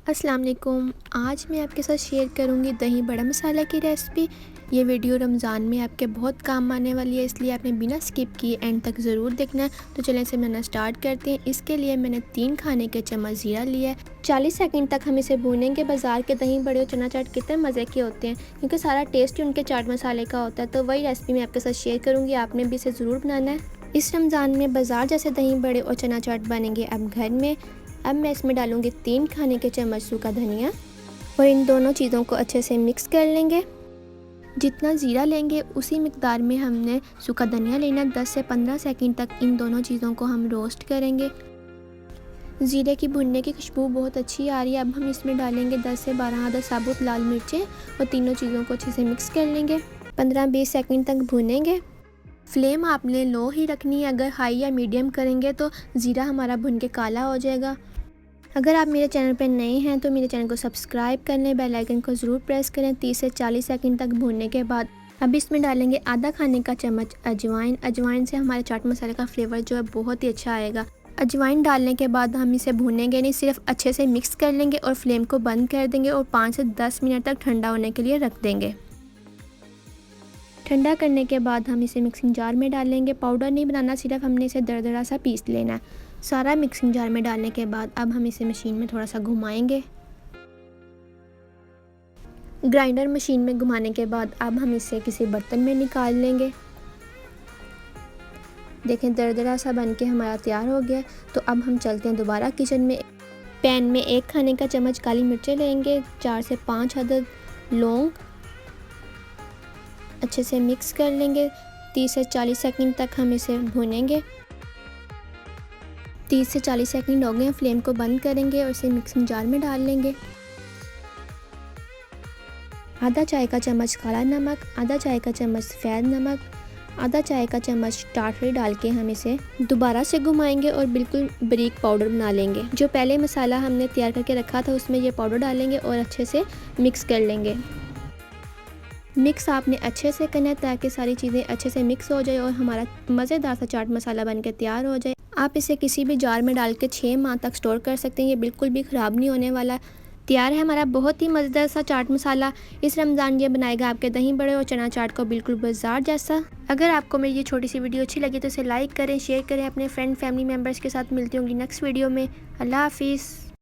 अस्सलाम वालेकुम। आज मैं आपके साथ शेयर करूंगी दही बड़ा मसाला की रेसिपी। ये वीडियो रमज़ान में आपके बहुत काम आने वाली है, इसलिए आपने बिना स्किप किए एंड तक ज़रूर देखना है। तो चलें इसे बनाना स्टार्ट करते हैं। इसके लिए मैंने 3 खाने के चम्मच ज़ीरा लिया है। 40 सेकंड तक हम इसे भूनेंगे। बाज़ार के दही बड़े और चना चाट कितने मज़े के होते हैं, क्योंकि सारा टेस्ट ही उनके चाट मसाले का होता है। तो वही रेसिपी मैं आपके साथ शेयर करूँगी, आपने भी इसे ज़रूर बनाना है। इस रमज़ान में बाज़ार जैसे दही बड़े और चना चाट बनेंगे अब घर में। अब मैं इसमें डालूंगी 3 खाने के चम्मच सूखा धनिया और इन दोनों चीज़ों को अच्छे से मिक्स कर लेंगे। जितना ज़ीरा लेंगे उसी मिकदार में हमने सूखा धनिया लेना। 10 से 15 सेकंड तक इन दोनों चीज़ों को हम रोस्ट करेंगे। ज़ीरे की भुनने की खुशबू बहुत अच्छी आ रही है। अब हम इसमें डालेंगे 10 से 12 आधा साबुत लाल मिर्चें और तीनों चीज़ों को अच्छे से मिक्स कर लेंगे। 15-20 सेकंड तक भुनेंगे। फ्लेम आपने लो ही रखनी है, अगर हाई या मीडियम करेंगे तो ज़ीरा हमारा भुन के काला हो जाएगा। अगर आप मेरे चैनल पर नए हैं तो मेरे चैनल को सब्सक्राइब कर लें, बेल आइकन को ज़रूर प्रेस करें। 30 से 40 सेकंड तक भूनने के बाद अब इसमें डालेंगे आधा खाने का चम्मच अजवाइन। अजवाइन से हमारे चाट मसाले का फ्लेवर जो है बहुत ही अच्छा आएगा। अजवाइन डालने के बाद हम इसे भूनेंगे नहीं, सिर्फ अच्छे से मिक्स कर लेंगे और फ्लेम को बंद कर देंगे और 5 से 10 मिनट तक ठंडा होने के लिए रख देंगे। ठंडा करने के बाद हम इसे मिक्सिंग जार में डालेंगे। पाउडर नहीं बनाना, सिर्फ हमने इसे दरदरा सा पीस लेना है। सारा मिक्सिंग जार में डालने के बाद अब हम इसे मशीन में थोड़ा सा घुमाएंगे। ग्राइंडर मशीन में घुमाने के बाद अब हम इसे किसी बर्तन में निकाल लेंगे। देखें दरदरा सा बन के हमारा तैयार हो गया। तो अब हम चलते हैं दोबारा किचन में। पैन में 1 खाने का चम्मच काली मिर्चें लेंगे, 4 से 5 अदद लौंग, अच्छे से मिक्स कर लेंगे। 30 से 40 सेकंड तक हम इसे भूनेंगे। 30 से 40 सेकंड हो गए हैं, फ्लेम को बंद करेंगे और इसे मिक्सिंग जार में डाल लेंगे। आधा चाय का चम्मच काला नमक, आधा चाय का चम्मच सफ़ेद नमक, आधा चाय का चम्मच टाटरी डाल के हम इसे दोबारा से घुमाएंगे और बिल्कुल बारीक पाउडर बना लेंगे। जो पहले मसाला हमने तैयार करके रखा था उसमें ये पाउडर डालेंगे और अच्छे से मिक्स कर लेंगे। मिक्स आपने अच्छे से करना है ताकि सारी चीज़ें अच्छे से मिक्स हो जाए और हमारा मज़ेदार सा चाट मसाला बनके तैयार हो जाए। आप इसे किसी भी जार में डाल के 6 माह तक स्टोर कर सकते हैं, ये बिल्कुल भी ख़राब नहीं होने वाला। तैयार है हमारा बहुत ही मज़ेदार सा चाट मसाला। इस रमज़ान ये बनाएगा आपके दही बड़े और चना चाट को बिल्कुल बाजार जैसा। अगर आपको मेरी ये छोटी सी वीडियो अच्छी लगी तो इसे लाइक करें, शेयर करें अपने फ्रेंड फैमिली मेम्बर्स के साथ। मिलती होंगी नेक्स्ट वीडियो में। अल्लाह हाफिज़।